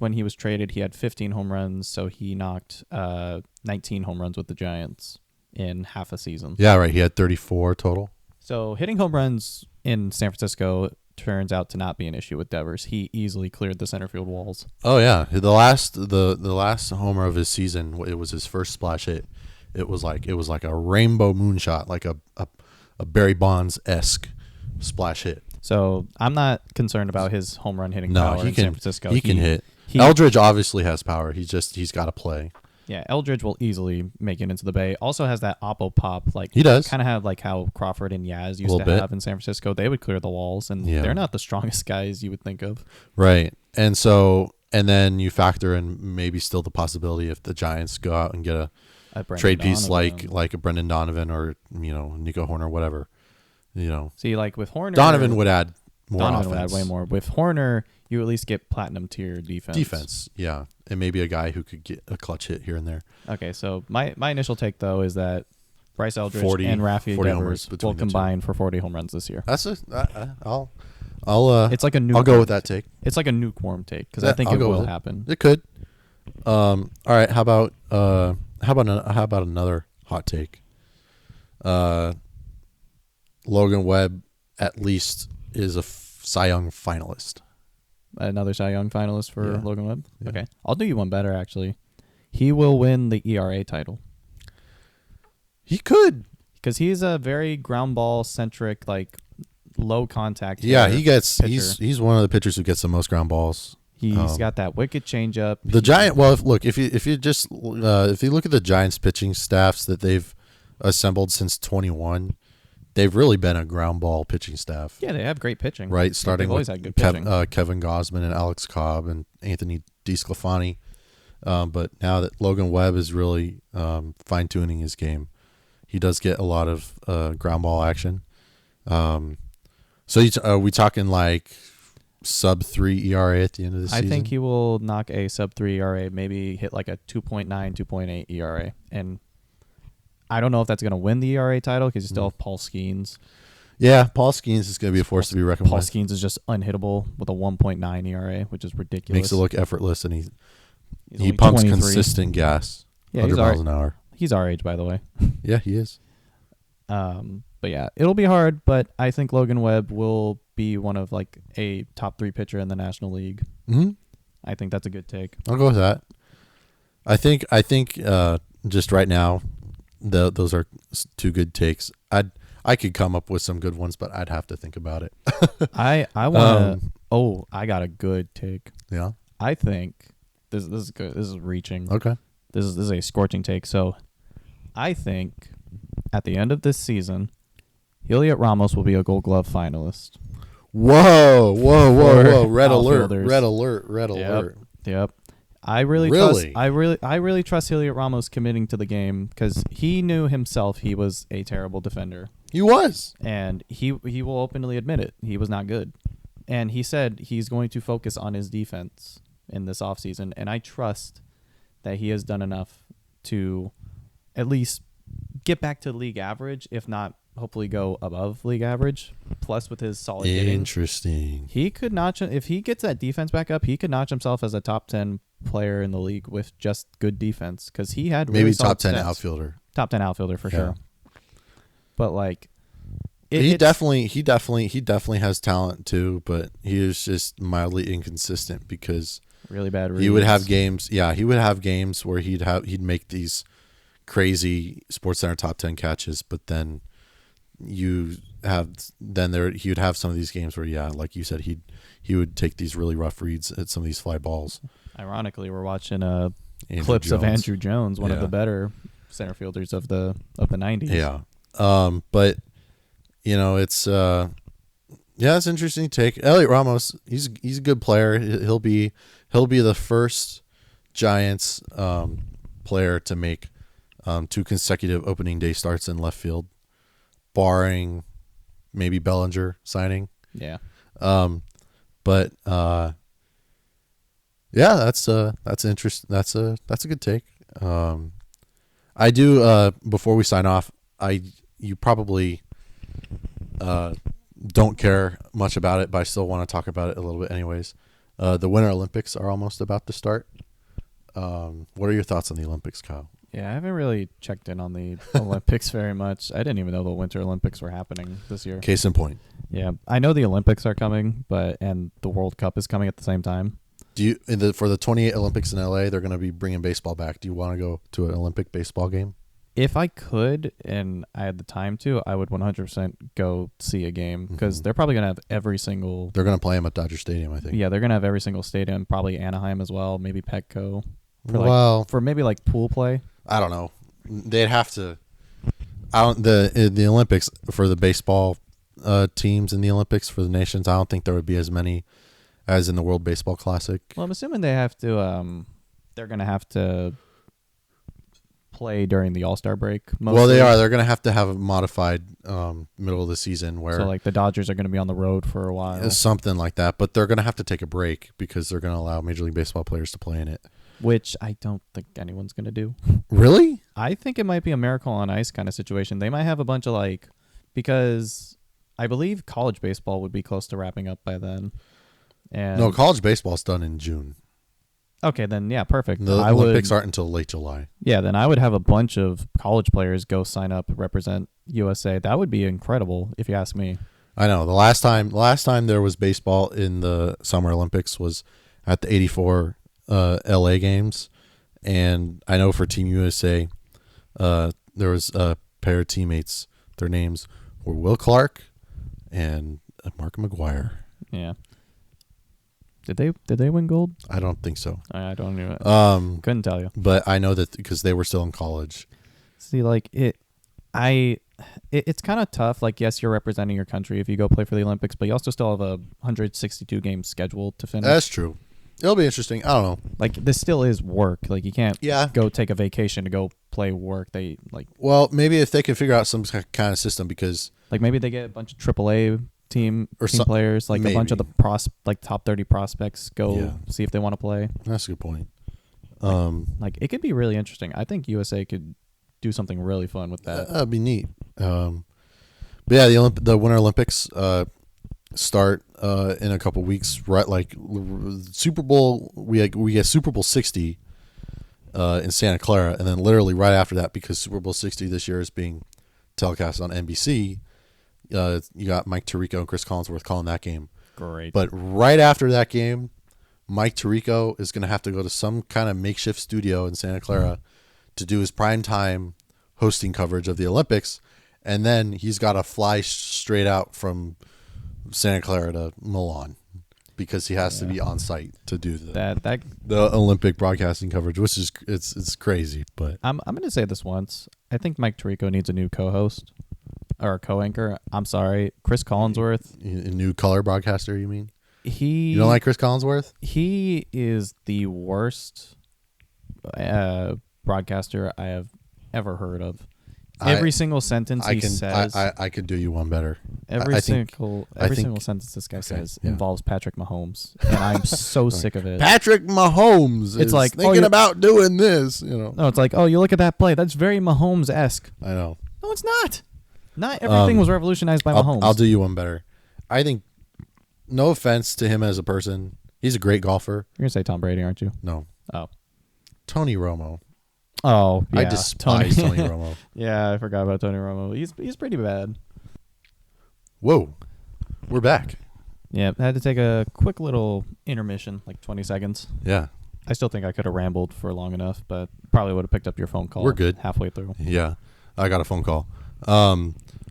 when he was traded, he had 15 home runs, so he knocked 19 home runs with the Giants in half a season. Yeah, right. He had 34 total. So hitting home runs in San Francisco turns out to not be an issue with Devers. He easily cleared the center field walls. Oh yeah, the last homer of his season, it was his first splash hit. It was like a rainbow moonshot, like a Barry Bonds-esque splash hit. So I'm not concerned about his home run hitting power in San Francisco. He can hit. Eldridge obviously has power. He's got to play. Yeah, Eldridge will easily make it into the Bay. Also has that oppo pop, like he does. Kind of have like how Crawford and Yaz used to have in San Francisco. They would clear the walls, and they're not the strongest guys you would think of. Right, and then you factor in maybe still the possibility if the Giants go out and get a trade piece like a Brendan Donovan or Nico Horner, whatever. See, like with Horner, Donovan would add more Donovan offense. would add way more. With Horner, you at least get platinum tier defense. Defense, yeah. And maybe a guy who could get a clutch hit here and there. Okay, so my initial take, though, is that Bryce Eldridge 40 and Rafi homers Devers between will the two. combine for 40 home runs this year. That's I'll It's like a I'll go with that take. It's like a nukewarm take because I Yeah, think I'll it go will with it. happen. It could. All right. How about another hot take? Logan Webb at least is a Cy Young finalist. Another Cy Young finalist for Yeah. Logan Webb? Yeah. Okay. I'll do you one better, actually. He will win the ERA title He could. because he's a very ground ball centric, like low contact. Yeah, hitter, he's pitcher. one of the pitchers who gets the most ground balls. He's got that wicked changeup. The Giant. Well, if you look at the Giants pitching staffs that they've assembled since 21, they've really been a ground ball pitching staff. Yeah, they have great pitching. Right, starting They've always with had good pitching. Kevin Gausman and Alex Cobb and Anthony DeSclafani. But now that Logan Webb is really fine-tuning his game, he does get a lot of ground ball action. So are we talking like sub-3 ERA at the end of the season? I think he will knock a sub-3 ERA, maybe hit like a 2.9, 2.8 ERA. And I don't know if that's going to win the ERA title because you still have Paul Skeens. Yeah, Paul Skeens is going to be a force to be reckoned Paul with. Skeens is just unhittable with a 1.9 ERA, which is ridiculous. Makes it look effortless, and He's he only pumps 23. consistent gas, Yeah, 100 miles an hour. He's our age, by the way. Yeah, he is. But yeah, it'll be hard, but I think Logan Webb will be one of like a top 3 pitcher in the National League. Mm-hmm. I think that's a good take. I'll go with that. I think just right now, those are 2 good takes. I could come up with some good ones, but I'd have to think about it. I want to. I got a good take. Yeah. I think this is good. This is reaching. Okay. This is a scorching take. So, I think at the end of this season, Heliot Ramos will be a Gold Glove finalist. Whoa! Red alert! outfielders. Red alert! Red alert! Yep. I really Really? trust. I really trust Heliot Ramos committing to the game because he knew himself he was a terrible defender, He was. and he will openly admit it. He was not good, and he said he's going to focus on his defense in this offseason, and I trust that he has done enough to at least get back to league average, if not hopefully go above league average. Plus, with his solid hitting, Interesting. he could notch, if he gets that defense back up, he could notch himself as a top 10 player in the league with just good defense because he had really Maybe solid top 10 stats. outfielder. Top 10 outfielder for Yeah. sure. But like, He definitely has talent too, but he is just mildly inconsistent because really bad. he would have reads. games. Yeah, he would have games where he'd make these crazy SportsCenter top 10 catches, but then he would have some of these games where like you said, he would take these really rough reads at some of these fly balls. Ironically, we're watching Andrew clips of Jones. Andrew Jones, one of Yeah. the better center fielders of the 90s. Yeah. But it's it's interesting take. Heliot Ramos, he's a good player. He'll be the first Giants player to make 2 consecutive opening day starts in left field, barring maybe Bellinger signing. Yeah. But that's interesting. That's a good take. I do before we sign off, you probably don't care much about it, but I still want to talk about it a little bit anyways. The Winter Olympics are almost about to start. What are your thoughts on the Olympics, Kyle? Yeah, I haven't really checked in on the Olympics very much. I didn't even know the Winter Olympics were happening this year. Case in point. Yeah, I know the Olympics are coming, and the World Cup is coming at the same time. For the 28 Olympics in LA, they're going to be bringing baseball back. Do you want to go to an Olympic baseball game? If I could and I had the time to, I would 100% go see a game because they're probably going to have every single... They're going to play them at Dodger Stadium, I think. Yeah, they're going to have every single stadium, probably Anaheim as well, maybe Petco. For maybe like pool play. I don't know. They'd have to... The Olympics, for the baseball teams in the Olympics, for the nations, I don't think there would be as many as in the World Baseball Classic. Well, I'm assuming they have to... they're going to have to play during the All-Star break. Mostly. Well, they are. They're going to have a modified middle of the season where So like the Dodgers are going to be on the road for a while. something like that. But they're going to have to take a break because they're going to allow Major League Baseball players to play in it. Which I don't think anyone's going to do. Really? I think it might be a Miracle on Ice kind of situation. They might have a bunch of because I believe college baseball would be close to wrapping up by then. And No, college baseball's done in June. Okay, then yeah, perfect. The Olympics aren't until late July. Yeah, then I would have a bunch of college players go sign up, represent USA. That would be incredible if you ask me. I know. The last time there was baseball in the Summer Olympics was at the 84 LA games, and I know for Team USA there was a pair of teammates. Their names were Will Clark and Mark McGuire. Yeah. Did they win gold? I don't think so. I don't even couldn't tell you. But I know that because they were still in college. See, it's kind of tough. Like, yes, you're representing your country if you go play for the Olympics, but you also still have a 162 game schedule to finish. That's true. It'll be interesting. I don't know. Like, this still is work. Like, you can't Yeah. go take a vacation to go play work. Well, maybe if they can figure out some kind of system because maybe they get a bunch of AAA team some- players, like maybe. a bunch of the top 30 prospects go see if they want to play. That's a good point. Like it could be really interesting. I think USA could do something really fun with that. That'd be neat. But yeah, the Winter Olympics start in a couple weeks. Right, like Super Bowl, we get Super Bowl 60 in Santa Clara, and then literally right after that, because Super Bowl 60 this year is being telecast on NBC. You got Mike Tirico and Chris Collinsworth calling that game. Great. But right after that game, Mike Tirico is going to have to go to some kind of makeshift studio in Santa Clara to do his primetime hosting coverage of the Olympics. And then he's got to fly straight out from Santa Clara to Milan because he has to be on site to do the Olympic broadcasting coverage, which is it's crazy. But I'm going to say this once. I think Mike Tirico needs a new co-host. Or co-anchor. I'm sorry. Chris Collinsworth. A new color broadcaster, you mean? You don't like Chris Collinsworth? He is the worst broadcaster I have ever heard of. Every single sentence he says. I could do you one better. Every single sentence this guy says involves Patrick Mahomes. And I'm so sick of it. Patrick Mahomes is like thinking about doing this. No, it's like, oh, you look at that play. That's very Mahomes-esque. I know. No, it's not. Not everything was revolutionized by Mahomes. I'll do you one better. I think, no offense to him as a person, he's a great golfer. You're going to say Tom Brady, aren't you? No. Oh. Tony Romo. Oh, yeah. I despise Tony Romo. Yeah, I forgot about Tony Romo. He's pretty bad. Whoa. We're back. Yeah, I had to take a quick little intermission, like 20 seconds. Yeah. I still think I could have rambled for long enough, but probably would have picked up your phone call. We're good. Halfway through. Yeah. I got a phone call.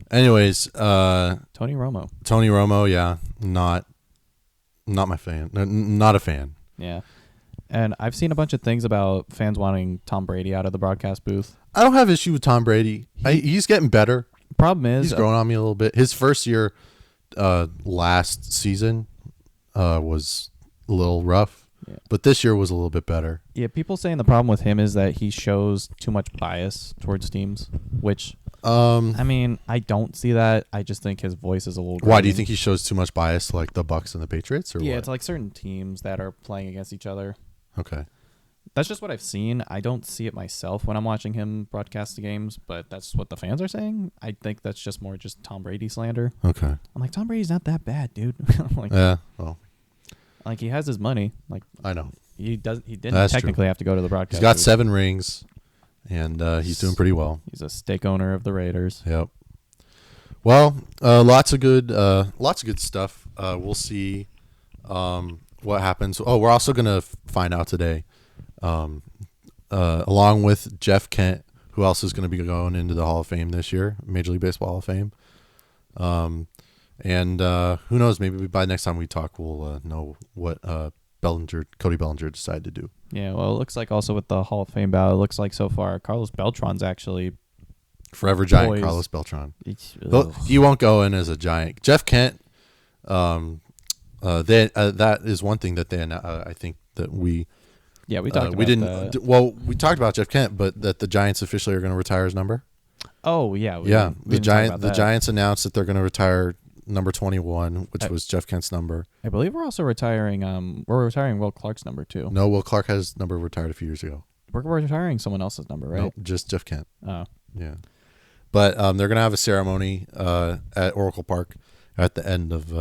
Anyways, Tony Romo, yeah, not my fan, not a fan. Yeah, and I've seen a bunch of things about fans wanting Tom Brady out of the broadcast booth. I don't have issue with Tom Brady. He's getting better. Problem is, he's growing on me a little bit. His first year, last season, was a little rough. Yeah. But this year was a little bit better. Yeah, people saying the problem with him is that he shows too much bias towards teams, which, I mean, I don't see that. I just think his voice is a little grating. Why do you think he shows too much bias to like the Bucks and the Patriots? Or yeah, what? It's like certain teams that are playing against each other. Okay. That's just what I've seen. I don't see it myself when I'm watching him broadcast the games, but that's what the fans are saying. I think that's just more just Tom Brady slander. Okay. I'm like, Tom Brady's not that bad, dude. I'm like, yeah, well. Like, he has his money. Like, I know. He didn't technically have to go to the broadcast. He's got 7 rings, and he's doing pretty well. He's a stake owner of the Raiders. Yep. Well, lots of good stuff. We'll see what happens. Oh, we're also gonna find out today, along with Jeff Kent, who else is going to be going into the Hall of Fame this year, Major League Baseball Hall of Fame. And who knows? Maybe by next time we talk, we'll know what Cody Bellinger decided to do. Yeah, well, it looks like also with the Hall of Fame ballot, it looks like so far Carlos Beltran's actually forever giant. Carlos Beltran. He won't go in as a giant. Jeff Kent. That is one thing that they. I think that we Yeah, we talked we about didn't. that. Well, we talked about Jeff Kent, but that the Giants officially are going to retire his number. Oh yeah, we The didn't talk about that. Giants announced that they're going to retire number 21, which was Jeff Kent's number. I believe we're also retiring. We're retiring Will Clark's number too. No, Will Clark has number retired a few years ago. We're retiring someone else's number, right? Nope, just Jeff Kent. Oh, Yeah, but they're going to have a ceremony at Oracle Park at the end of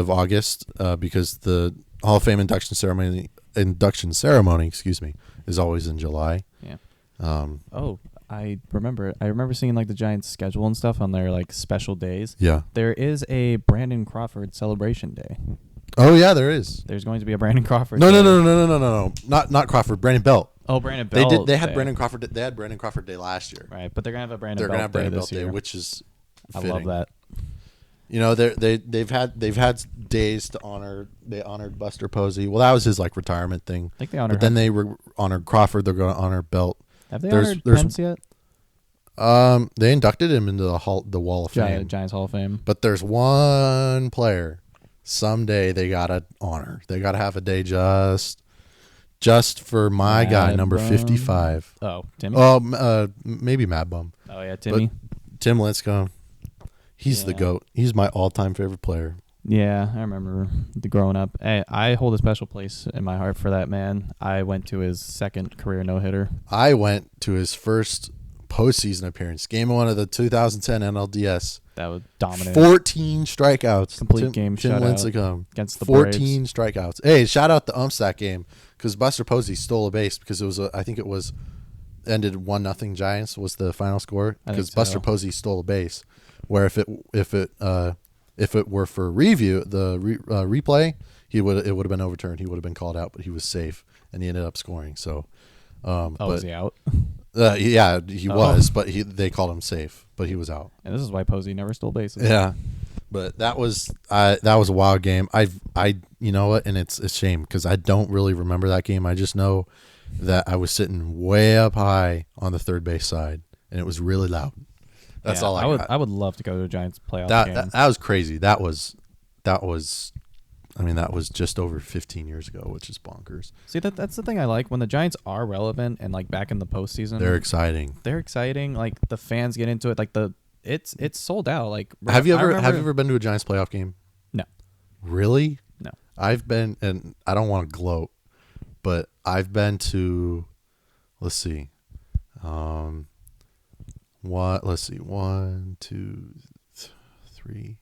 August because the Hall of Fame induction ceremony, excuse me, is always in July. yeah. Um, I remember. I remember seeing like the Giants' schedule and stuff on their like special days. yeah. There is a Brandon Crawford celebration day. Oh yeah, there is. There's going to be a Brandon Crawford. No, day. no. Not Crawford. Brandon Belt. Oh, Brandon Belt. They had day. Brandon Crawford. They had Brandon Crawford Day last year. Right, but they're gonna have a Brandon They're Belt gonna have Brandon day Belt this year. Day, which is I love fitting. that. You know, they've had days to honor. They honored Buster Posey. Well, that was his like retirement thing. I think they honored. But then they honored Crawford. They're going to honor Belt. Have they there's- honored there's- Pence yet? They inducted him into the Wall of Fame. Giants Hall of Fame. But there's one player. Someday they gotta honor. They gotta have a day just for my guy, number 55. Oh, Timmy. Maybe Mad Bum. Oh yeah, Timmy. But Tim Lincecum. He's the GOAT. He's my all-time favorite player. Yeah, I remember growing up. Hey, I hold a special place in my heart for that man. I went to his second career no-hitter. I went to his first postseason appearance, Game 1 of the 2010 NLDS. That was dominant. 14 strikeouts. Complete game Tim shutout Lincecum. against the 14 strikeouts. Hey, shout out the umps that game because Buster Posey stole a base because it was I think it was ended 1-0 Giants was the final score because Buster Posey stole a base. Where if it were for review replay, it would have been overturned. He would have been called out, but he was safe and he ended up scoring. So, was he out? Yeah, he was, but they called him safe, but he was out. And this is why Posey never stole bases. Yeah, but that was a wild game. You know what, and it's a shame because I don't really remember that game. I just know that I was sitting way up high on the third base side, and it was really loud. That's all I got. I would love to go to a Giants playoff game. That was crazy. That was. I mean, that was just over 15 years ago, which is bonkers. See, that's the thing I like when the Giants are relevant and like back in the postseason. They're exciting. Like the fans get into it. Like it's sold out. Like have you ever been to a Giants playoff game? No. Really? No. I've been, and I don't want to gloat, but I've been to. Let's see. Let's see. 1, 2, 3.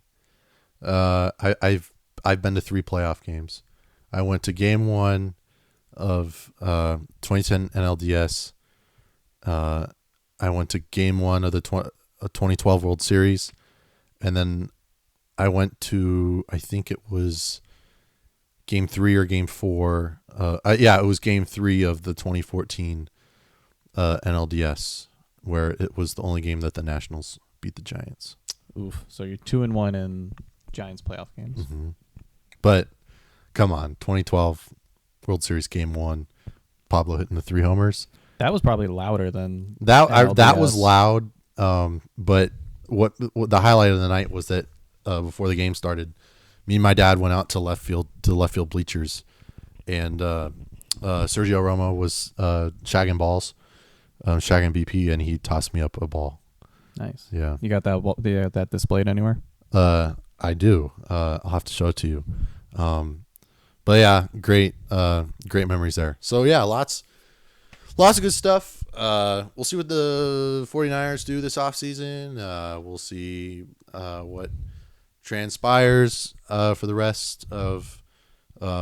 I've been to 3 playoff games. I went to Game 1 of 2010 NLDS. I went to Game 1 of the 2012 World Series, and then I went to, I think it was Game 3 or Game 4. It was Game 3 of the 2014 NLDS, where it was the only game that the Nationals beat the Giants. Oof. So you're 2-1 in Giants playoff games. Mm-hmm. But come on, 2012 World Series Game 1, Pablo hitting the 3 homers. That was probably louder than that. That was loud. But what the highlight of the night was that before the game started, me and my dad went out to left field bleachers, and Sergio Romo was shagging balls, shagging BP, and he tossed me up a ball. Nice. Yeah. You got that displayed anywhere? I do. I'll have to show it to you. But yeah, great memories there. So yeah, lots of good stuff. We'll see what the 49ers do this offseason. We'll see what transpires for the rest of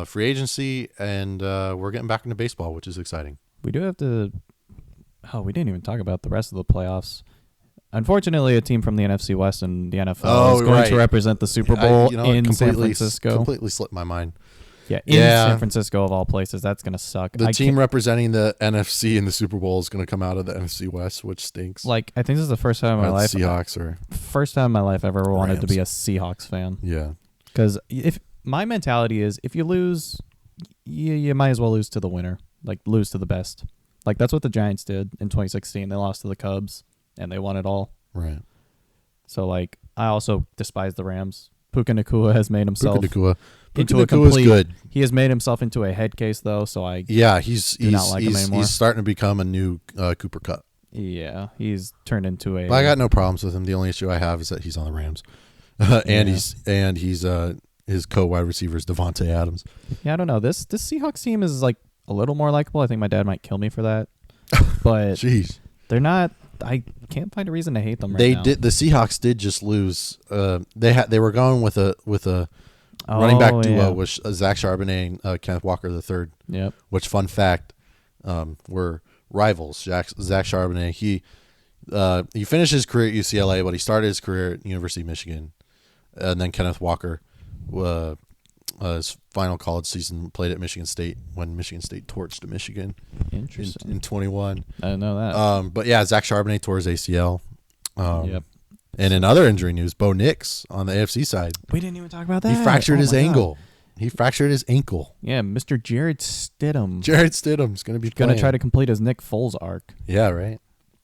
free agency, and we're getting back into baseball, which is exciting. We do have to. Oh, we didn't even talk about the rest of the playoffs. Unfortunately, a team from the NFC West and the NFL is going to represent the Super Bowl in San Francisco. Completely slipped my mind. Yeah, San Francisco of all places. That's going to suck. The team representing the NFC in the Super Bowl is going to come out of the NFC West, which stinks. Like, I think this is the first time in my life. First time in my life I've ever wanted to be a Seahawks fan. Yeah. Because if my mentality is, if you lose, you might as well lose to the winner. Like, lose to the best. Like, that's what the Giants did in 2016. They lost to the Cubs, and they won it all. Right. So, like, I also despise the Rams. Puka Nacua has made himself Puka Nacua. into Puka a Nacua's complete. good. He has made himself into a head case though, so I He's not like him anymore. he's starting to become a new Cooper Kupp. yeah he's turned into a. But I got no problems with him. The only issue I have is that he's on the Rams, and he's his co-wide receiver is Devontae Adams. Yeah, I don't know. This Seahawks team is like a little more likable. I think my dad might kill me for that, but Jeez, they're not. I can't find a reason to hate them right they now. did. The Seahawks did just lose. They were going with a running back duo with Zach Charbonnet and Kenneth Walker III. Yep. Which, fun fact, were rivals. Zach Charbonnet, he finished his career at UCLA, but he started his career at University of Michigan. And then Kenneth Walker, his final college season, played at Michigan State when Michigan State torched Michigan in 21. I didn't know that. But yeah, Zach Charbonnet tore his ACL. Yep. And in other injury news, Bo Nix on the AFC side. We didn't even talk about that. He fractured his my God. ankle. He fractured his ankle. Yeah, Mr. Jared Stidham. Jared Stidham's going to be Going playing. to try to complete his Nick Foles arc. Yeah, right.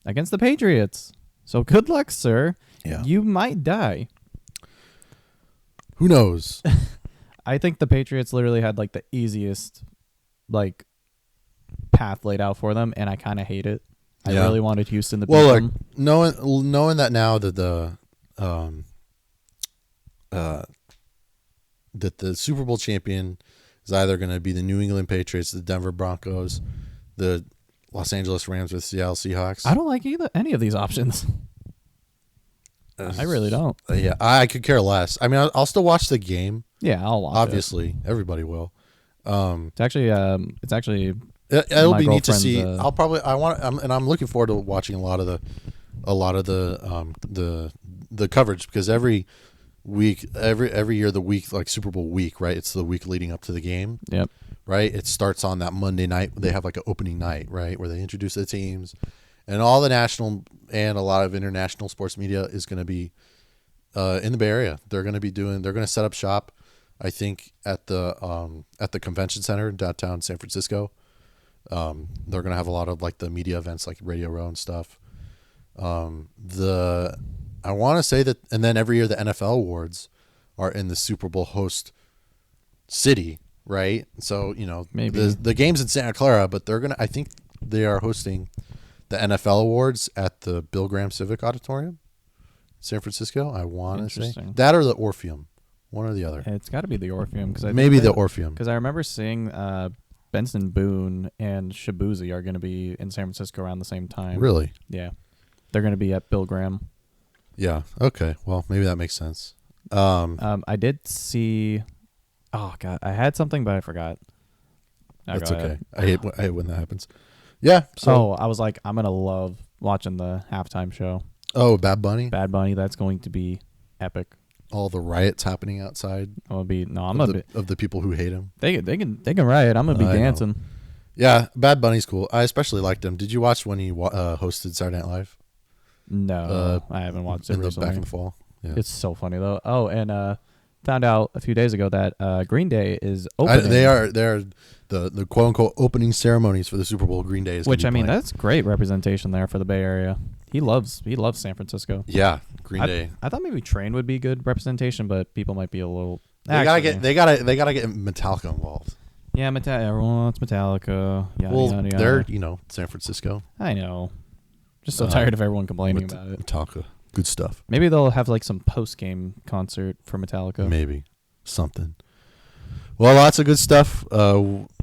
Against the Patriots. So good luck, sir. Yeah. You might die. Who knows? I think the Patriots literally had like the easiest like path laid out for them, and I kind of hate it. I really wanted Houston to beat them. knowing that now that the Super Bowl champion is either going to be the New England Patriots, the Denver Broncos, the Los Angeles Rams, or the Seattle Seahawks. I don't like any of these options. I really don't. Yeah, I could care less. I mean, I'll still watch the game. Yeah, I'll watch Obviously, everybody will. It's actually It'll my be neat to girlfriend's, see. I'm looking forward to watching a lot of the coverage, because every week, every year, the week, like Super Bowl week, right? It's the week leading up to the game. Yep. Right. It starts on that Monday night. They have like an opening night, right, where they introduce the teams, and all the national and a lot of international sports media is going to be in the Bay Area. They're going to set up shop, I think, at the convention center in downtown San Francisco. They're going to have a lot of like the media events, like Radio Row and stuff. I want to say that, and then every year the NFL awards are in the Super Bowl host city, right? So Maybe. the game's in Santa Clara, but I think they are hosting the NFL awards at the Bill Graham Civic Auditorium, San Francisco. I want to say that, or the Orpheum, one or the other. It's got to be the Orpheum, because maybe the Orpheum, because I remember seeing Benson Boone and Shabuzi are going to be in San Francisco around the same time. Really? Yeah, they're going to be at Bill Graham. Yeah. Okay. Well, maybe that makes sense. I did see. Oh God, I had something, but I forgot. That's okay. I hate when that happens. Yeah. So I was like, I'm gonna love watching the halftime show. Oh, Bad Bunny. Bad Bunny. That's going to be epic. All the riots happening outside. I'm of the people who hate him. They can riot. I'm gonna be dancing. Yeah, Bad Bunny's cool. I especially liked him. Did you watch when he hosted Saturday Night Live? No, I haven't watched it recently. Back in the fall. Yeah. It's so funny though. Oh, and found out a few days ago that Green Day is opening. They're the quote unquote opening ceremonies for the Super Bowl. Green Day is, which I mean, that's great representation there for the Bay Area. He loves San Francisco. Green Day. I thought maybe Train would be good representation, but people might be a little. They gotta get Metallica involved. Yeah, everyone wants Metallica. Yada. They're San Francisco. I know. Just so tired of everyone complaining about it. Metallica, good stuff. Maybe they'll have like some post-game concert for Metallica. Maybe something. Well, lots of good stuff.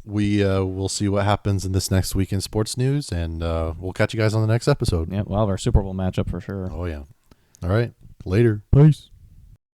We will see what happens in this next week in sports news, and we'll catch you guys on the next episode. Yeah, we'll have our Super Bowl matchup for sure. Oh yeah. All right. Later. Peace.